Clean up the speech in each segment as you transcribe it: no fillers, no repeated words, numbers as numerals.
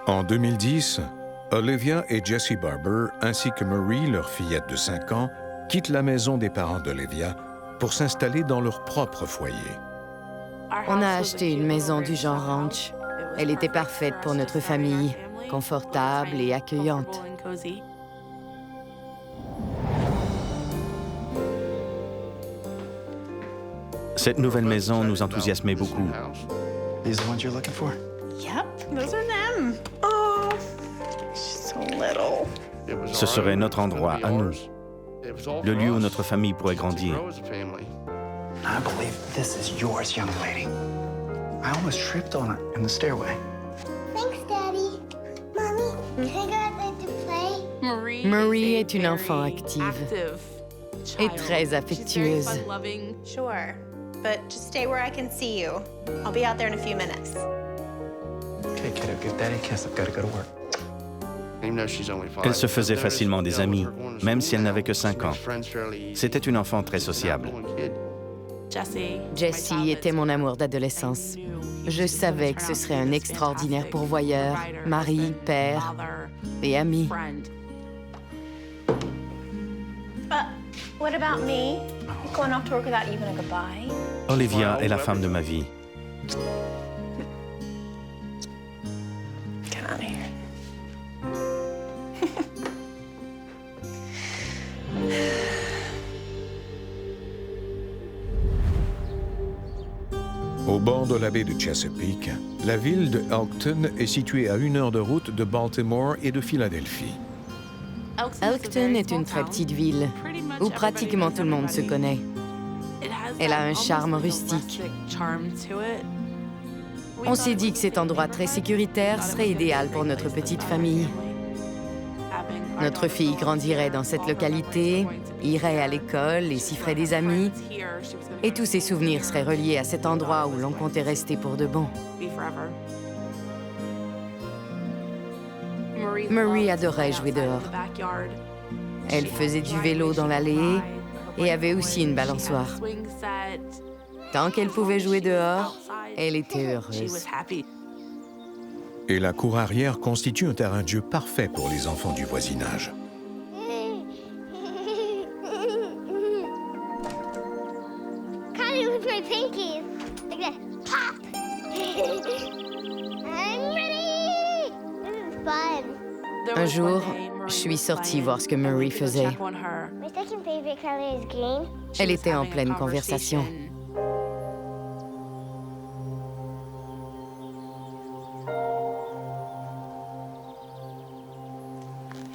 En 2010, Olivia et Jesse Barber, ainsi que Marie, leur fillette de 5 ans, quittent la maison des parents d'Olivia pour s'installer dans leur propre foyer. On a acheté une maison du genre ranch. Elle était parfaite pour notre famille, confortable et accueillante. Cette nouvelle maison nous enthousiasmait beaucoup. These the ones you're looking for? Yep, those are them. Oh, she's so little. Ce serait notre endroit à nous, le lieu où notre famille pourrait grandir. I believe this is yours, young lady. I almost tripped on it in the stairway. Thanks, Daddy. Mommy, can I go out there to play? Marie est une enfant active et très affectueuse. Sure, but just stay where I can see you. I'll be out there in a few minutes. Okay, kiddo, give Daddy a kiss. I've got to go to work. Elle se faisait facilement des amis, même si elle n'avait que 5 ans. C'était une enfant très sociable. Jessie était mon amour d'adolescence. Je savais que ce serait un extraordinaire pourvoyeur, mari, père et ami. What about me? Going off to work without even a goodbye? Olivia est la femme de ma vie. Get out of here. Au bord de la baie de Chesapeake, la ville de Elkton est située à 1 heure de route de Baltimore et de Philadelphie. Elkton est une très petite ville où pratiquement tout le monde se connaît. Elle a un charme rustique. On s'est dit que cet endroit très sécuritaire serait idéal pour notre petite famille. Notre fille grandirait dans cette localité, irait à l'école et s'y ferait des amis. Et tous ses souvenirs seraient reliés à cet endroit où l'on comptait rester pour de bon. Marie adorait jouer dehors. Elle faisait du vélo dans l'allée et avait aussi une balançoire. Tant qu'elle pouvait jouer dehors, elle était heureuse. Et la cour arrière constitue un terrain de jeu parfait pour les enfants du voisinage. Caught it with my pinkies. Like that. Pop! I'm ready! This is fun. Un jour, je suis sortie voir ce que Marie faisait. My second favorite color is green. Elle était en pleine conversation.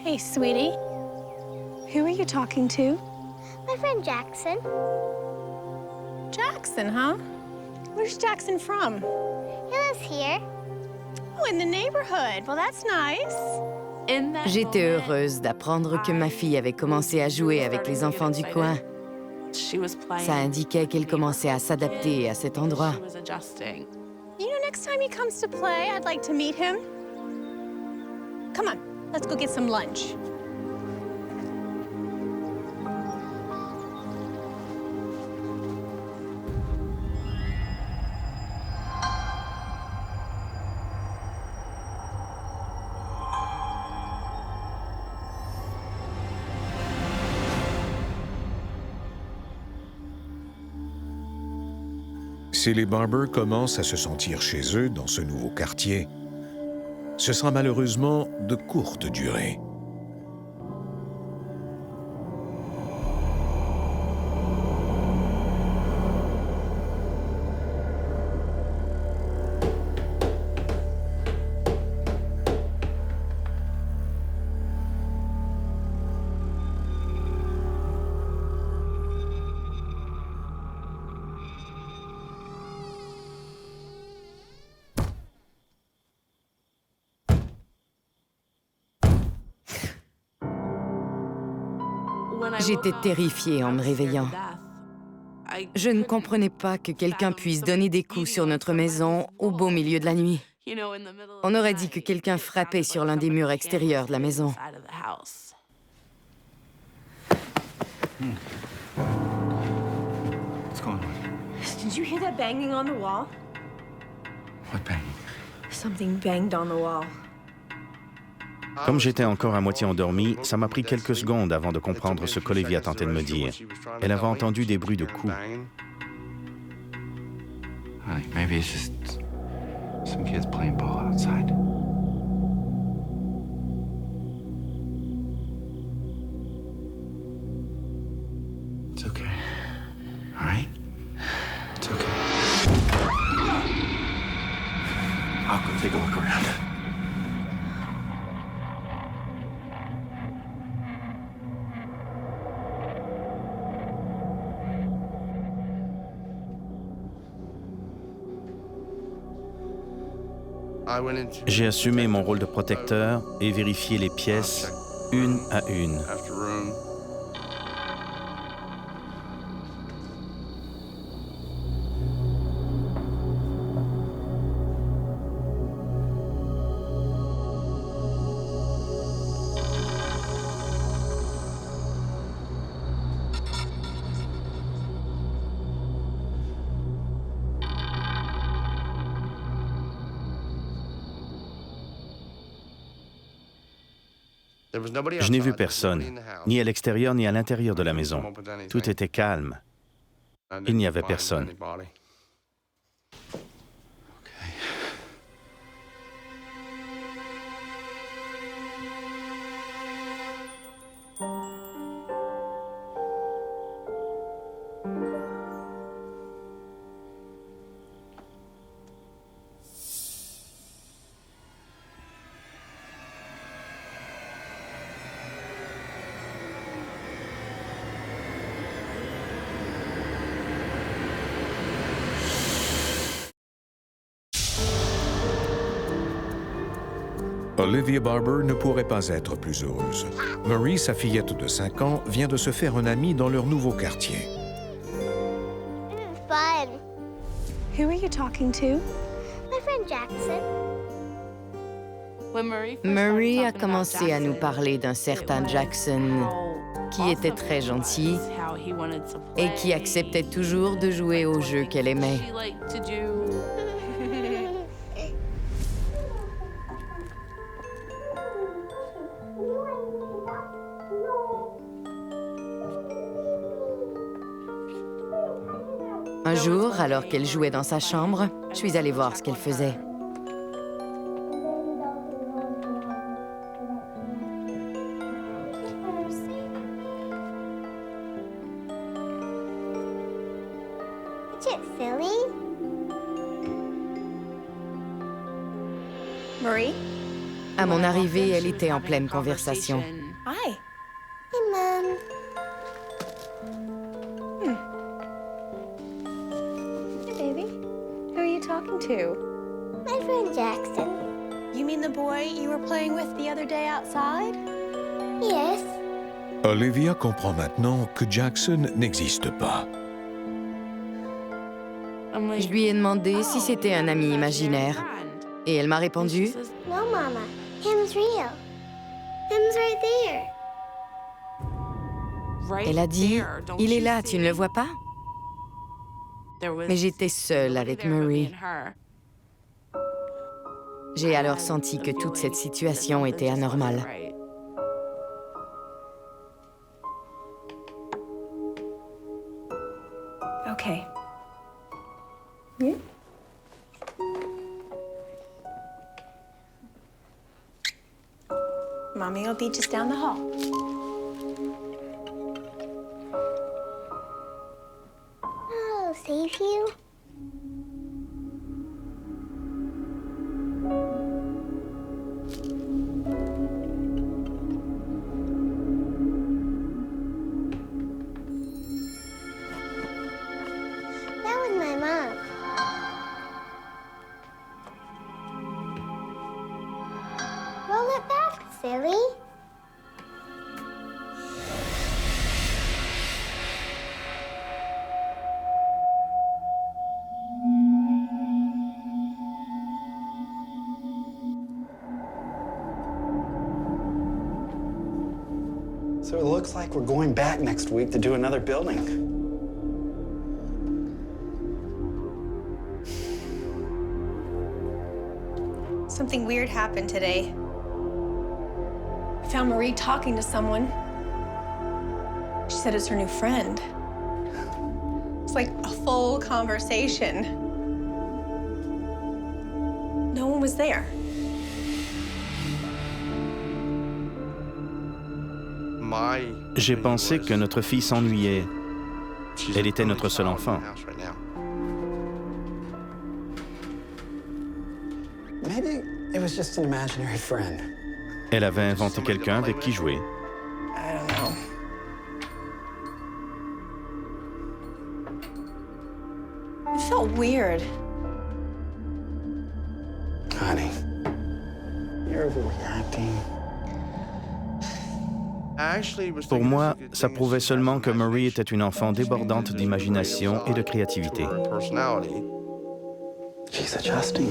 Hey, sweetie. Who are you talking to? My friend Jackson. Jackson, huh? Where's Jackson from? He lives here. Oh, in the neighborhood. Well, that's nice. J'étais heureuse d'apprendre que ma fille avait commencé à jouer avec les enfants du coin. Ça indiquait qu'elle commençait à s'adapter à cet endroit. You know, next time he comes to play, I'd like to meet him. Come on, let's go get some lunch. Si les Barber commencent à se sentir chez eux dans ce nouveau quartier, ce sera malheureusement de courte durée. J'étais terrifiée en me réveillant. Je ne comprenais pas que quelqu'un puisse donner des coups sur notre maison au beau milieu de la nuit. On aurait dit que quelqu'un frappait sur l'un des murs extérieurs de la maison. What's going on? Did you hear that banging on the wall? What banging? Something banged on the wall. Comme j'étais encore à moitié endormi, ça m'a pris quelques secondes avant de comprendre ce qu'Olivia tentait de me dire. Elle avait entendu des bruits de coups. Honey, maybe it's just some kids playing ball outside. It's okay. All right? It's okay. I'll go take a look around. J'ai assumé mon rôle de protecteur et vérifié les pièces une à une. Je n'ai vu personne, ni à l'extérieur ni à l'intérieur de la maison. Tout était calme. Il n'y avait personne. Olivia Barber ne pourrait pas être plus heureuse. Marie, sa fillette de 5 ans, vient de se faire un ami dans leur nouveau quartier. Fun. Who are you talking to? My friend Jackson. Murray a commencé à nous parler d'un certain Jackson qui était très gentil et qui acceptait toujours de jouer au jeu qu'elle aimait. Un jour, alors qu'elle jouait dans sa chambre, je suis allée voir ce qu'elle faisait. Isn't it silly? Marie? À mon arrivée, elle était en pleine conversation. Hi. Hey, Mom. Hey, baby. Who are you talking to? My friend Jackson. You mean the boy you were playing with the other day outside? Yes. Olivia comprend maintenant que Jackson n'existe pas. Je lui ai demandé si c'était un ami imaginaire. Et elle m'a répondu, No, Mama. Him's real. Him's right there. elle a dit, il est là, tu ne le vois pas? Mais j'étais seule avec Murray. J'ai alors senti que toute cette situation était anormale. Okay. Yeah? Mommy will be just down the hall. Oh, save you? That was my mom. Roll it back, silly. So it looks like we're going back next week to do another building. Something weird happened today. found Marie talking to someone. She said it's her new friend. It's like a full conversation. No one was there. J'ai pensé que notre fille s'ennuyait. Elle était notre seul enfant. Maybe it was just an imaginary friend. Elle avait inventé quelqu'un avec qui jouer. I don't know. It felt weird. Honey, you're overreacting. Pour moi, ça prouvait seulement que Marie était une enfant débordante d'imagination et de créativité. She's adjusting.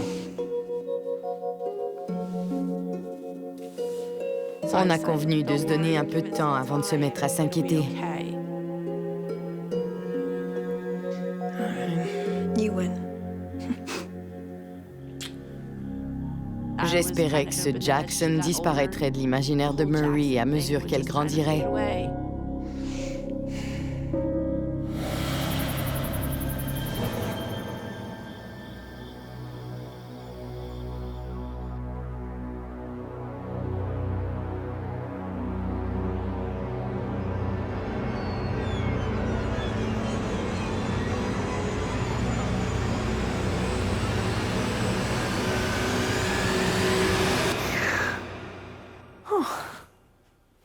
On a convenu de se donner un peu de temps avant de se mettre à s'inquiéter. You win. J'espérais que ce Jackson disparaîtrait de l'imaginaire de Marie à mesure qu'elle grandirait.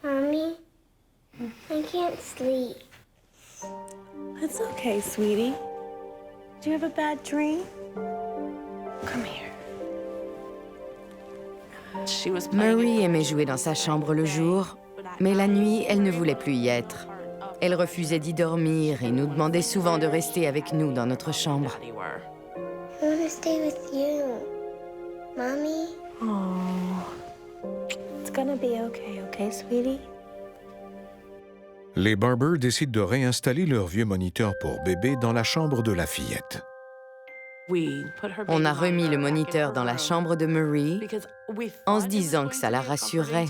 Mommy, I can't sleep. It's okay, sweetie. Do you have a bad dream? Come here. Marie aimait jouer dans sa chambre le jour, mais la nuit, elle ne voulait plus y être. Elle refusait d'y dormir et nous demandait souvent de rester avec nous dans notre chambre. I want to stay with you. Mommy? It's gonna be okay, okay, sweetie? Les Barber décident de réinstaller leur vieux moniteur pour bébé dans la chambre de la fillette. On a remis le moniteur dans la chambre de Marie en se disant que ça la rassurerait.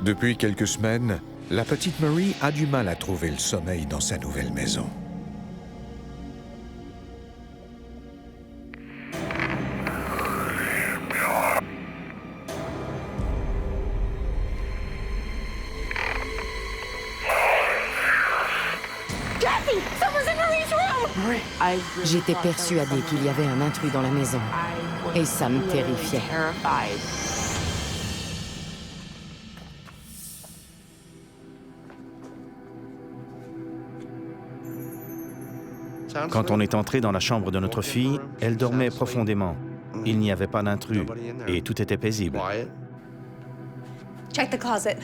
Depuis quelques semaines, la petite Marie a du mal à trouver le sommeil dans sa nouvelle maison. J'étais persuadée qu'il y avait un intrus dans la maison, et ça me terrifiait. Quand on est entré dans la chambre de notre fille, elle dormait profondément. Il n'y avait pas d'intrus et tout était paisible. Check the closet.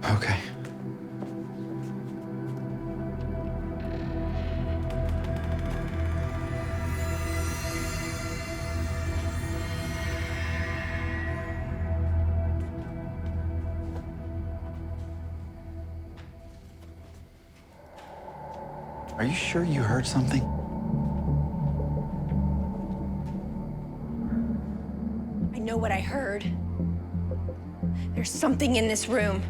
Okay. Are you sure you heard something? I know what I heard. There's something in this room.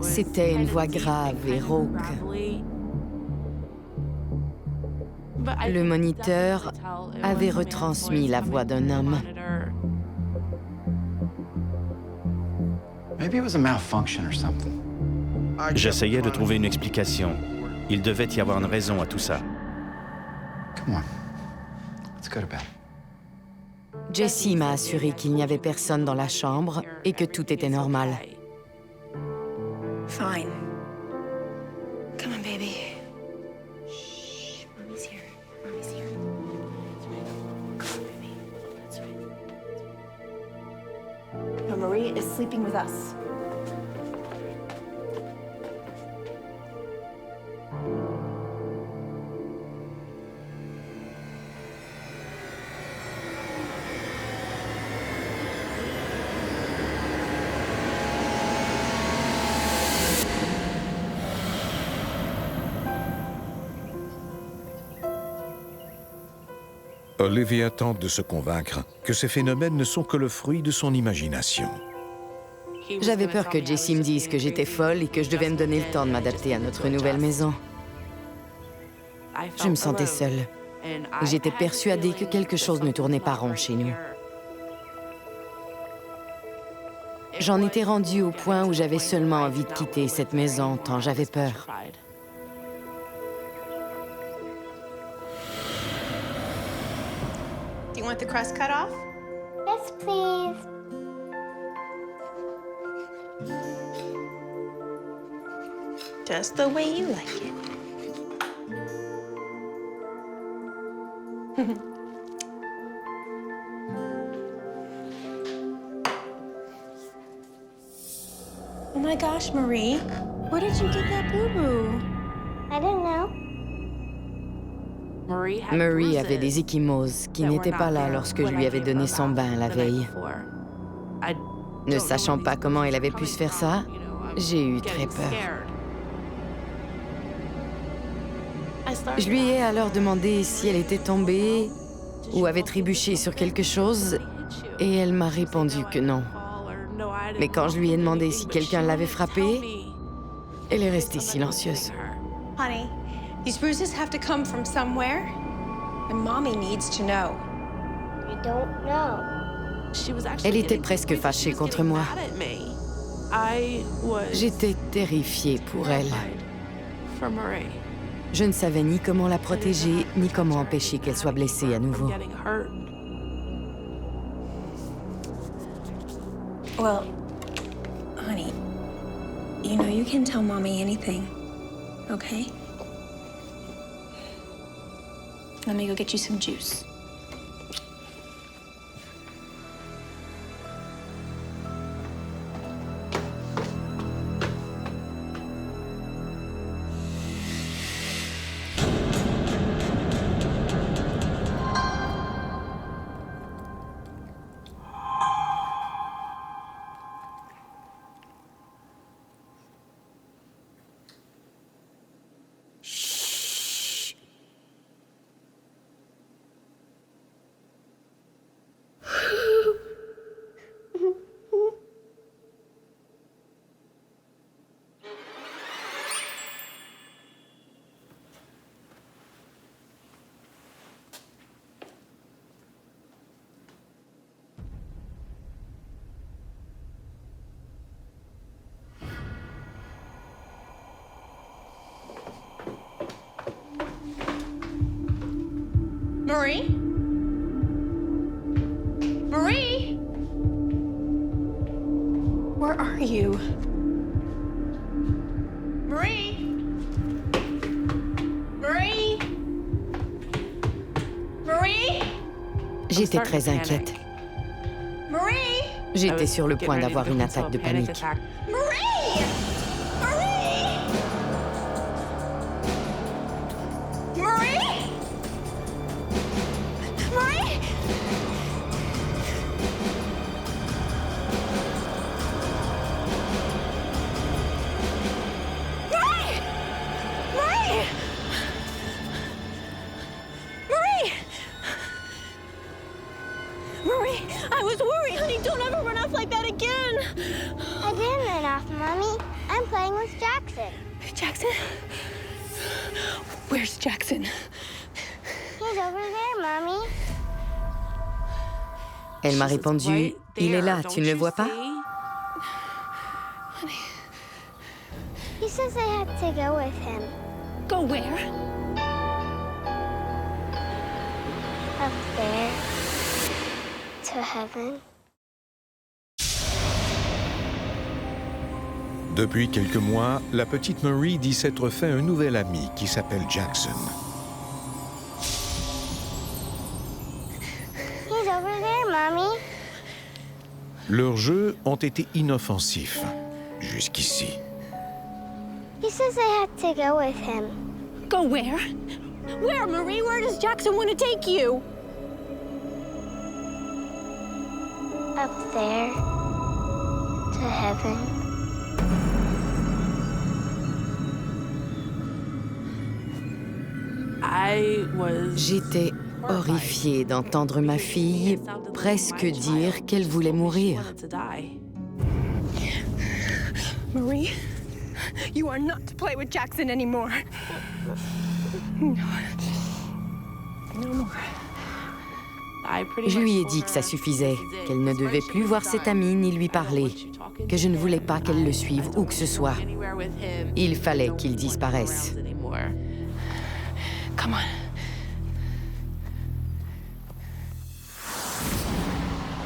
C'était une voix grave et rauque. Le moniteur avait retransmis la voix d'un homme. Maybe it was a malfunction or something. J'essayais de trouver une explication. Il devait y avoir une raison à tout ça. Come on. Let's go to bed. Jessie m'a assuré qu'il n'y avait personne dans la chambre et que tout était normal. Fine. Come on, baby. Shh, Mommy's here. Mommy's here. Come on, baby. That's right. No, Marie is sleeping with us. Olivia tente de se convaincre que ces phénomènes ne sont que le fruit de son imagination. J'avais peur que Jessie me dise que j'étais folle et que je devais me donner le temps de m'adapter à notre nouvelle maison. Je me sentais seule et j'étais persuadée que quelque chose ne tournait pas rond chez nous. J'en étais rendue au point où j'avais seulement envie de quitter cette maison tant j'avais peur. Do you want the crust cut off? Yes, please. Just the way you like it. Oh my gosh, Marie. Where did you get that boo-boo? I don't know. Marie avait des ecchymoses qui n'étaient pas là lorsque je lui avais donné son bain la veille. Ne sachant pas comment elle avait pu se faire ça, j'ai eu très peur. Je lui ai alors demandé si elle était tombée ou avait trébuché sur quelque chose et elle m'a répondu que non. Mais quand je lui ai demandé si quelqu'un l'avait frappée, elle est restée silencieuse. Honey, these bruises have to come from somewhere, and Mommy needs to know. I don't know. Elle était presque fâchée contre moi. J'étais terrifiée pour elle. Je ne savais ni comment la protéger, ni comment empêcher qu'elle soit blessée à nouveau. Well, honey, you know you can tell Mommy anything, okay? Let me go get you some juice. Marie? Marie? Where are you? Marie? Marie? Marie? J'étais très inquiète. Marie? J'étais sur le point d'avoir une attaque de panique. Marie! Marie! Marie! Marie! Marie! Marie! Marie! Marie, I was worried, honey. Don't ever run off like that again. I didn't run Where's Jackson? Jackson? Where's Jackson? He's over there, Mommy. Elle m'a répondu, « Il est là, tu ne le vois pas ?» He says I had to go with him. Go where? Up there. To heaven. Depuis quelques mois, la petite Marie dit s'être fait un nouvel ami qui s'appelle Jackson. He's over there, Mommy. Leurs jeux ont été inoffensifs, jusqu'ici. He says I had to go with him. Go where? Where, Marie? Where does Jackson want to take you? Up there. To heaven. J'étais horrifiée d'entendre ma fille presque dire qu'elle voulait mourir. Marie, you are not to play with Jackson anymore. No. No more. Je lui ai dit que ça suffisait, qu'elle ne devait plus voir cette amie ni lui parler, que je ne voulais pas qu'elle le suive où que ce soit. Il fallait qu'il disparaisse. Come on.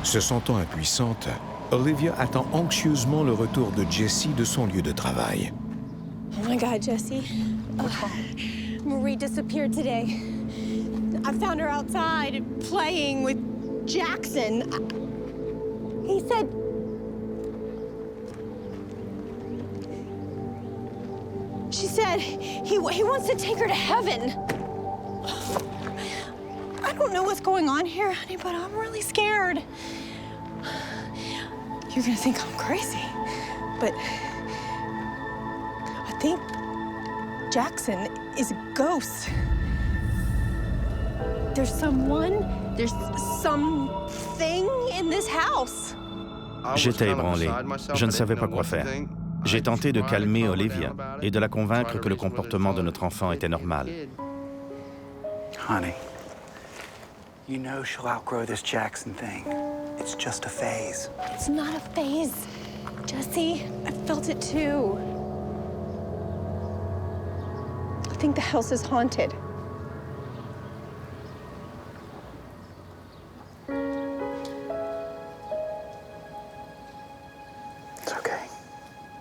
Se sentant impuissante, Olivia attend anxieusement le retour de Jessie de son lieu de travail. Oh my God, Jesse. Marie disappeared today. I found her outside playing with Jackson. He said... She said he wants to take her to heaven. I don't know what's going on here, honey, but I'm really scared. You're gonna think I'm crazy, but I think Jackson is a ghost. There's something in this house. J'étais ébranlé. Je ne savais pas quoi faire. J'ai tenté de calmer Olivia et de la convaincre que le comportement de notre enfant était normal. Honey, you know she'll outgrow this Jackson thing. It's just a phase. It's not a phase. Jesse, I felt it too. I think the house is haunted. It's okay.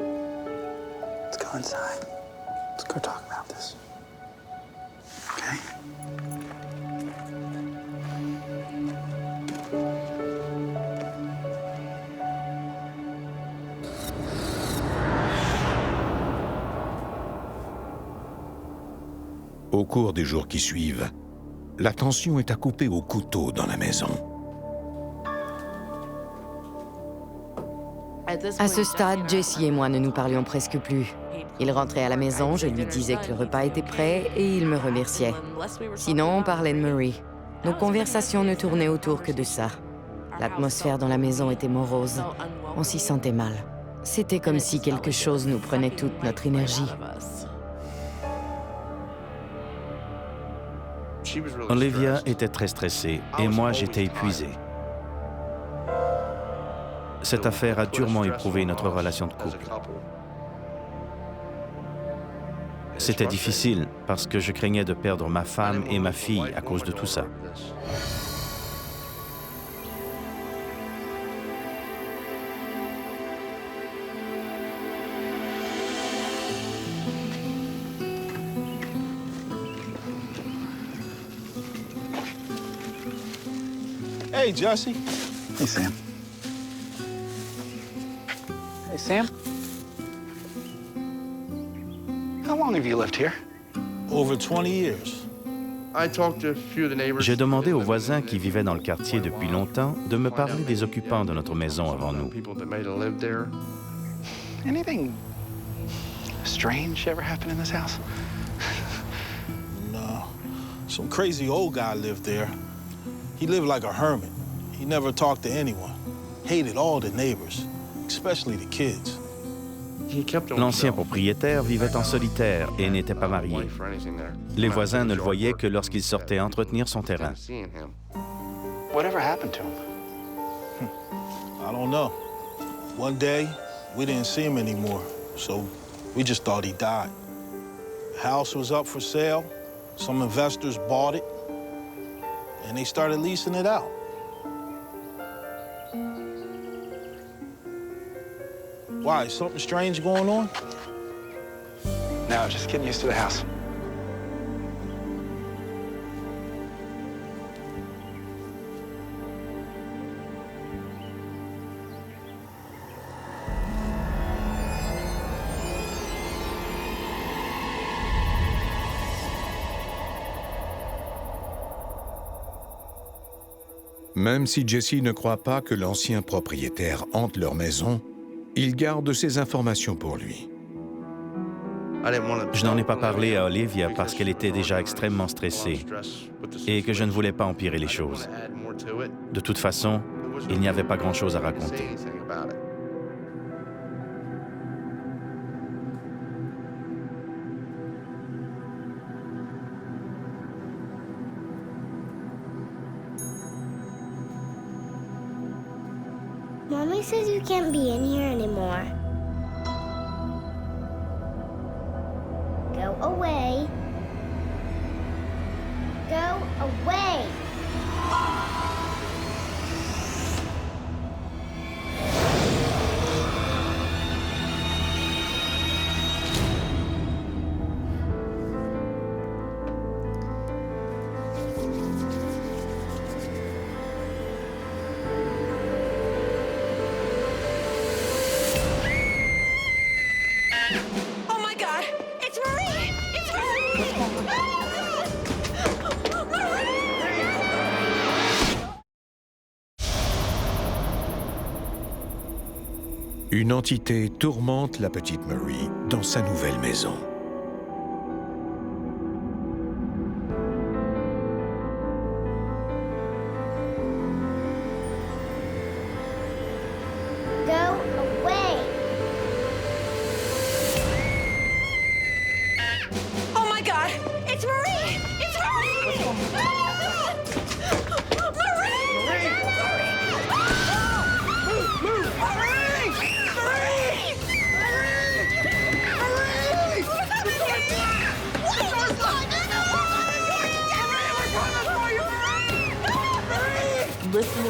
Let's go inside. Let's go talk about this. Okay? Au cours des jours qui suivent, la tension est à couper au couteau dans la maison. À ce stade, Jessie et moi ne nous parlions presque plus. Il rentrait à la maison, je lui disais que le repas était prêt et il me remerciait. Sinon, on parlait de Marie. Nos conversations ne tournaient autour que de ça. L'atmosphère dans la maison était morose. On s'y sentait mal. C'était comme si quelque chose nous prenait toute notre énergie. Olivia était très stressée et moi j'étais épuisé. Cette affaire a durement éprouvé notre relation de couple. C'était difficile parce que je craignais de perdre ma femme et ma fille à cause de tout ça. Hey, Jesse. Hey, Sam. Hey, Sam. How long have you lived here? Over 20 years. J'ai demandé aux voisins qui vivaient dans le quartier depuis longtemps de me parler des occupants de notre maison avant nous. Anything strange ever happened in this house? No. Some crazy old guy lived there. He lived like a hermit. He never talked to anyone. Hated all the neighbors, especially the kids. L'ancien propriétaire vivait en solitaire et n'était pas marié. Les voisins ne le voyaient que lorsqu'il sortait entretenir son terrain. Whatever happened to him? I don't know. One day, we didn't see him anymore, so we just thought he died. The house was up for sale. Some investors bought it, and they started leasing it out. Why, is something strange going on? No, just getting used to the house. Même si Jesse ne croit pas que l'ancien propriétaire hante leur maison, il garde ces informations pour lui. Je n'en ai pas parlé à Olivia parce qu'elle était déjà extrêmement stressée et que je ne voulais pas empirer les choses. De toute façon, il n'y avait pas grand-chose à raconter. Mommy says you can't be in here anymore. Go away. Go away. Oh my God! It's Marie! It's Marie! Une entité tourmente la petite Marie dans sa nouvelle maison. Go away. Oh my God! It's Marie! It's Marie!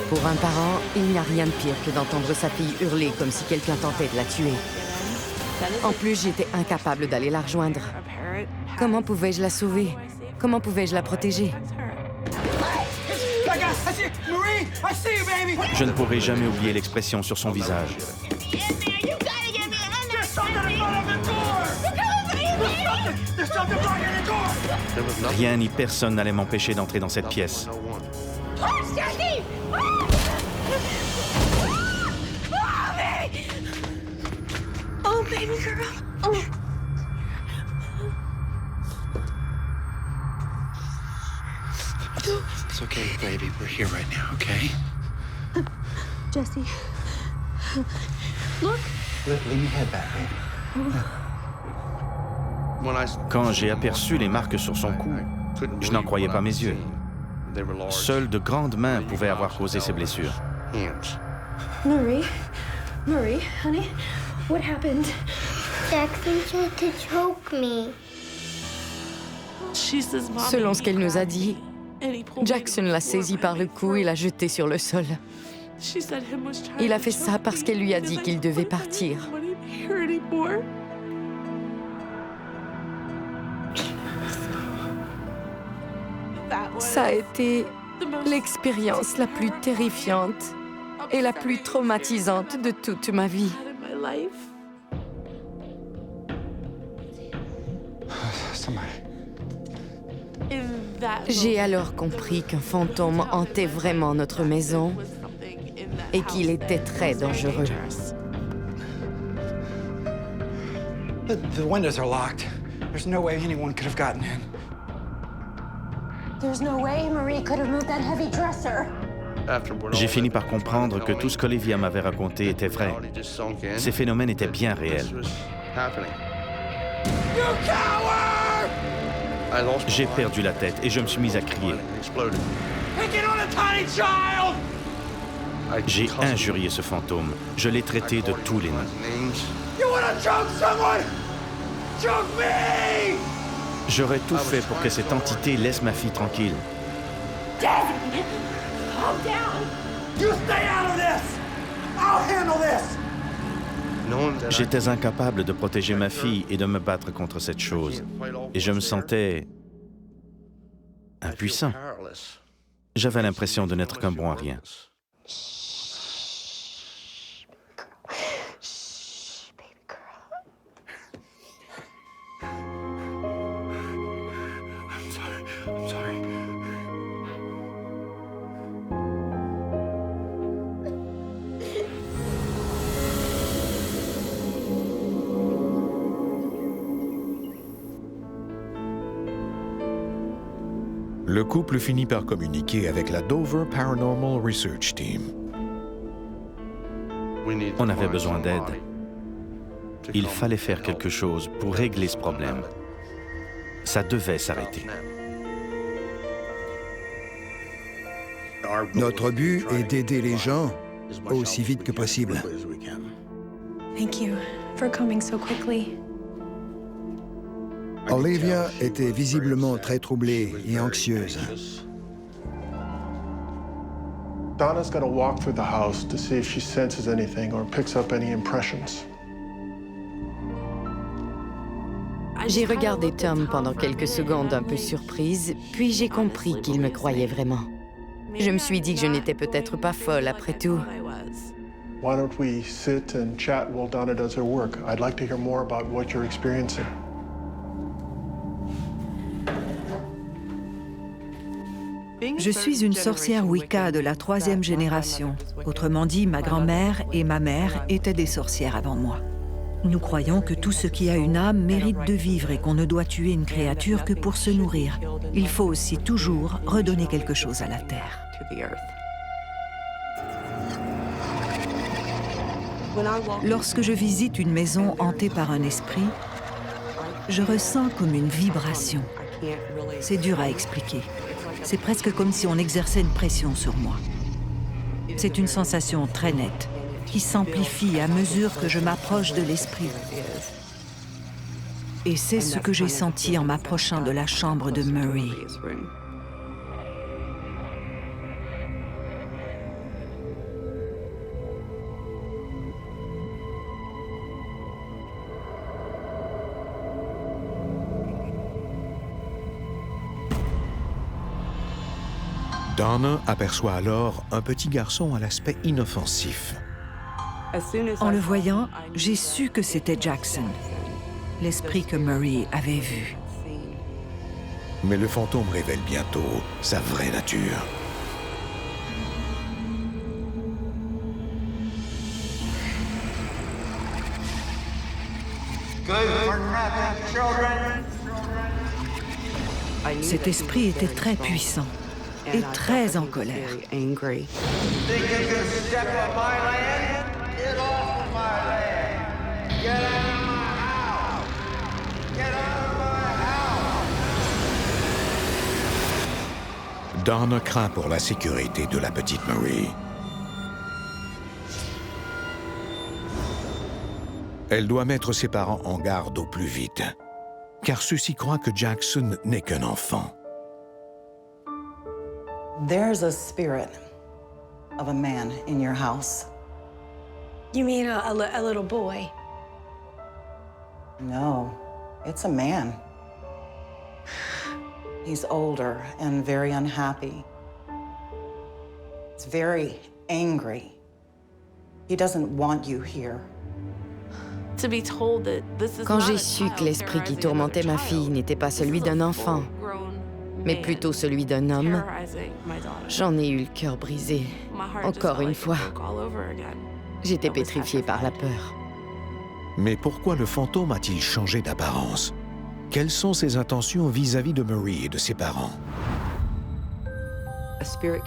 Pour un parent, il n'y a rien de pire que d'entendre sa fille hurler comme si quelqu'un tentait de la tuer. En plus, j'étais incapable d'aller la rejoindre. Comment pouvais-je la sauver? Comment pouvais-je la protéger? Je ne pourrai jamais oublier l'expression sur son visage. Rien ni personne n'allait m'empêcher d'entrer dans cette pièce. Oh, baby girl. Oh. It's okay, baby. We're here right now, okay? Jesse. Look. Leave me head back, baby. Quand j'ai aperçu les marques sur son cou, je n'en croyais pas mes yeux. Seules de grandes mains pouvaient avoir causé ces blessures. Marie. Marie, honey. What happened? Jackson tried to choke me. Selon ce qu'elle nous a dit, Jackson l'a saisie par le cou et l'a jetée sur le sol. Il a fait ça parce qu'elle lui a dit qu'il devait partir. Ça a été l'expérience la plus terrifiante et la plus traumatisante de toute ma vie. J'ai alors compris qu'un fantôme hantait vraiment notre maison et qu'il était très dangereux. The windows are locked. There's no way anyone could have gotten in. There's no way Marie could have moved that heavy dresser. J'ai fini par comprendre que tout ce qu'Olivia m'avait raconté était vrai. Ces phénomènes étaient bien réels. J'ai perdu la tête et je me suis mis à crier. J'ai injurié ce fantôme. Je l'ai traité de tous les noms. J'aurais tout fait pour que cette entité laisse ma fille tranquille. J'étais incapable de protéger ma fille et de me battre contre cette chose. Et je me sentais impuissant. J'avais l'impression de n'être qu'un bon à rien. Le couple finit par communiquer avec la Dover Paranormal Research Team. On avait besoin d'aide. Il fallait faire quelque chose pour régler ce problème. Ça devait s'arrêter. Notre but est d'aider les gens aussi vite que possible. Thank you for coming so quickly. Olivia était visiblement très troublée et anxieuse. Donna's going to walk through the house to see if she senses anything or picks up any impressions. J'ai regardé Tom pendant quelques secondes un peu surprise, puis j'ai compris qu'il me croyait vraiment. Je me suis dit que je n'étais peut-être pas folle après tout. Why don't we sit and chat while Donna does her work? I'd like to hear more about what you're experiencing. Je suis une sorcière Wicca de la 3e génération. Autrement dit, ma grand-mère et ma mère étaient des sorcières avant moi. Nous croyons que tout ce qui a une âme mérite de vivre et qu'on ne doit tuer une créature que pour se nourrir. Il faut aussi toujours redonner quelque chose à la terre. Lorsque je visite une maison hantée par un esprit, je ressens comme une vibration. C'est dur à expliquer. C'est presque comme si on exerçait une pression sur moi. C'est une sensation très nette, qui s'amplifie à mesure que je m'approche de l'esprit. Et c'est ce que j'ai senti en m'approchant de la chambre de Murray. Donna aperçoit alors un petit garçon à l'aspect inoffensif. En le voyant, j'ai su que c'était Jackson, l'esprit que Murray avait vu. Mais le fantôme révèle bientôt sa vraie nature. Cet esprit était très puissant et très en colère. Donna craint pour la sécurité de la petite Marie. Elle doit mettre ses parents en garde au plus vite, car ceux-ci croient que Jackson n'est qu'un enfant. There's a spirit of a man in your house. You mean a little boy? No, it's a man. He's older and very unhappy. He's very angry. He doesn't want you here. Quand j'ai su que l'esprit qui tourmentait ma fille n'était pas celui d'un enfant, mais plutôt celui d'un homme, j'en ai eu le cœur brisé, encore une fois. J'étais pétrifiée par la peur. Mais pourquoi le fantôme a-t-il changé d'apparence? Quelles sont ses intentions vis-à-vis de Marie et de ses parents?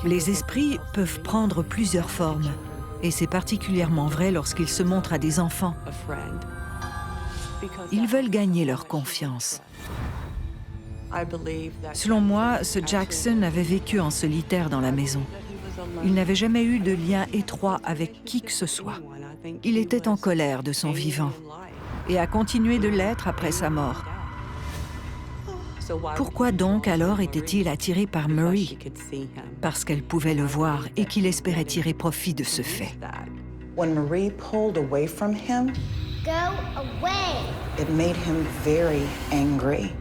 Les esprits peuvent prendre plusieurs formes, et c'est particulièrement vrai lorsqu'ils se montrent à des enfants. Ils veulent gagner leur confiance. Selon moi, ce Jackson avait vécu en solitaire dans la maison. Il n'avait jamais eu de lien étroit avec qui que ce soit. Il était en colère de son vivant et a continué de l'être après sa mort. Pourquoi donc alors était-il attiré par Marie? Parce qu'elle pouvait le voir et qu'il espérait tirer profit de ce fait. When Marie pulled away from him, Go away. it made him very angry.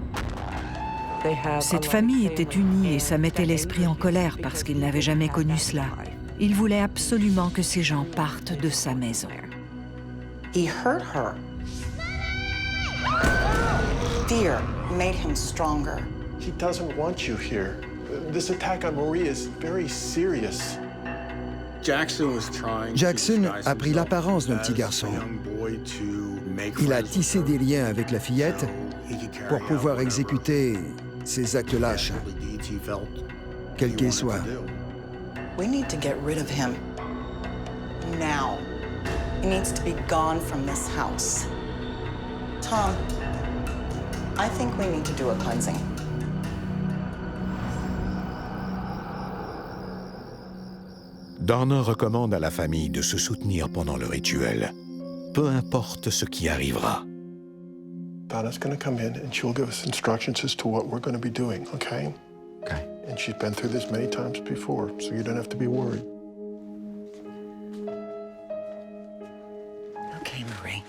Cette famille était unie et ça mettait l'esprit en colère parce qu'il n'avait jamais connu cela. Il voulait absolument que ces gens partent de sa maison. He hurt her. Fear made him stronger. He doesn't want you here. This attack on Marie is very serious. Jackson a pris l'apparence d'un petit garçon. Il a tissé des liens avec la fillette pour pouvoir exécuter ses actes lâches, quels qu'ils soient. We need to get rid of him. Now. He needs to be gone from this house. Tom, I think we need to do a cleansing. Donna recommande à la famille de se soutenir pendant le rituel, peu importe ce qui arrivera. Donna's going to come in and she'll give us instructions as to what we're going to be doing, okay? Okay. And she's been through this many times before, so you don't have to be worried. Okay, Marie.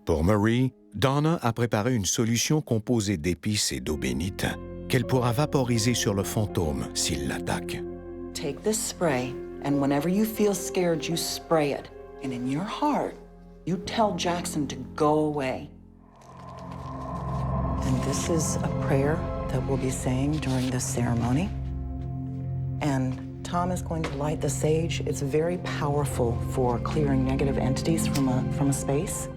Pour Marie, Donna a préparé une solution composée d'épices et d'eau bénite qu'elle pourra vaporiser sur le fantôme s'il l'attaque. Take this spray, and whenever you feel scared, you spray it. And in your heart, you tell Jackson to go away. And this is a prayer that we'll be saying during this ceremony. And Tom is going to light the sage. It's very powerful for clearing negative entities from a space.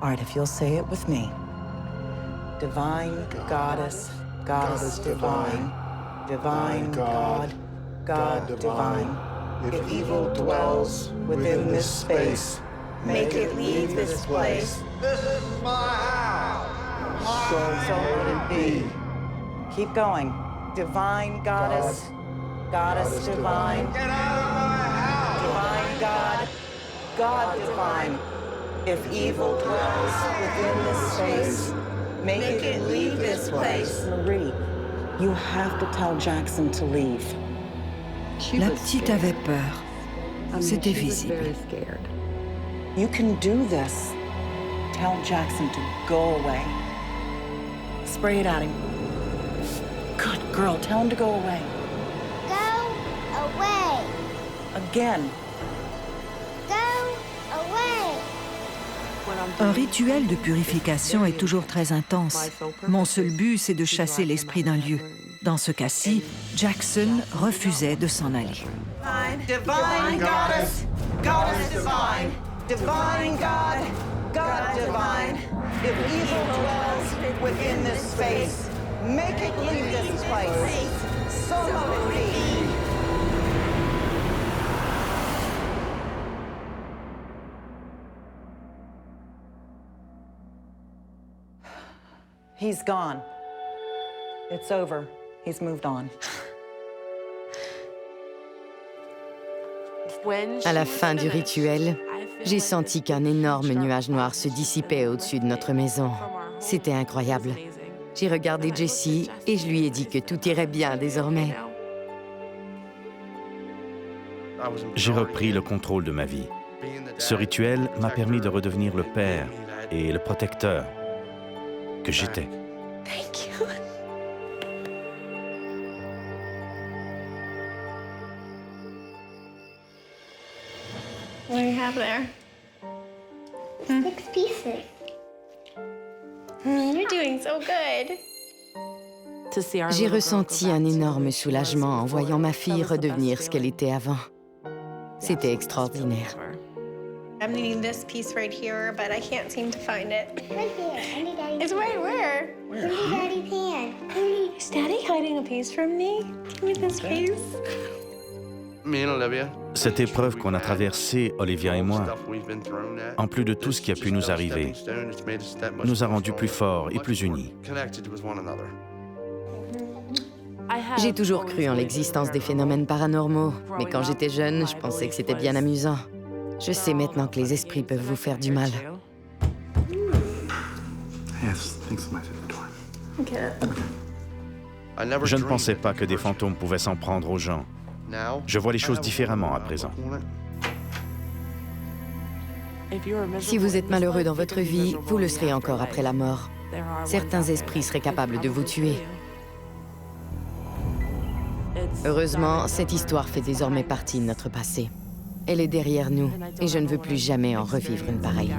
All right, if you'll say it with me. Divine Goddess, Goddess divine, Divine God, God divine. If evil dwells within this space, make it leave this place. This is my house. So let it be. Keep going. Divine Goddess, Goddess divine. Get out of my house. Divine God, God divine. If evil dwells within this space, make it leave this place. Marie, you have to tell Jackson to leave. La petite avait peur. C'était visible. You can do this. Tell Jackson to go away. Spray it at him. Good girl, tell him to go away. Go away. Again. Go away. Un rituel de purification est toujours très intense. Mon seul but, c'est de chasser l'esprit d'un lieu. Dans ce cas-ci, Jackson refusait de s'en aller. Divine Goddess, Goddess divine, Divine God, God divine. If evil dwells within this space, make it leave this place. So let it be. He's gone. It's over. He's moved on. À la fin du rituel, j'ai senti qu'un énorme nuage noir se dissipait au-dessus de notre maison. C'était incroyable. J'ai regardé Jessie et je lui ai dit que tout irait bien désormais. J'ai repris le contrôle de ma vie. Ce rituel m'a permis de redevenir le père et le protecteur que j'étais. Thank you. What do you have there? 6 pieces. You're doing so good. J'ai ressenti un énorme soulagement en voyant ma fille redevenir ce qu'elle était avant. C'était extraordinaire. I'm needing this piece right here, but I can't seem to find it. Right here, under Daddy's It's right where? Under Daddy's hand. Is Daddy hiding a piece from me? Give me this piece. Cette épreuve qu'on a traversée, Olivia et moi, en plus de tout ce qui a pu nous arriver, nous a rendus plus forts et plus unis. J'ai toujours cru en l'existence des phénomènes paranormaux, mais quand j'étais jeune, je pensais que c'était bien amusant. Je sais maintenant que les esprits peuvent vous faire du mal. Je ne pensais pas que des fantômes pouvaient s'en prendre aux gens. Je vois les choses différemment à présent. Si vous êtes malheureux dans votre vie, vous le serez encore après la mort. Certains esprits seraient capables de vous tuer. Heureusement, cette histoire fait désormais partie de notre passé. Elle est derrière nous, et je ne veux plus jamais en revivre une pareille.